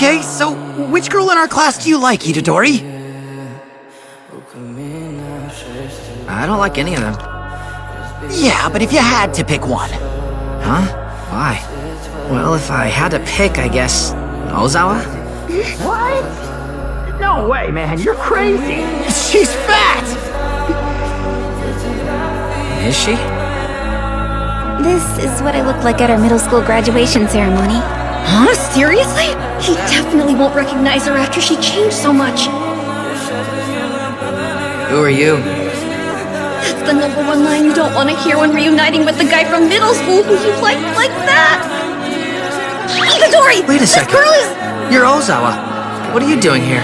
Okay, so which girl in our class do you like, Itadori? I don't like any of them. Yeah, but if you had to pick one. Huh? Why? Well, if I had to pick, I guess... Ozawa? What? No way, man, you're crazy. She's fat! Is she? This is what I look like at our middle school graduation ceremony. Huh? Seriously? He definitely won't recognize her after she changed so much. Who are you? That's the #1 line you don't want to hear when reuniting with the guy from middle school who you liked like that. Itadori! Wait a second. This girl is... You're Ozawa. What are you doing here?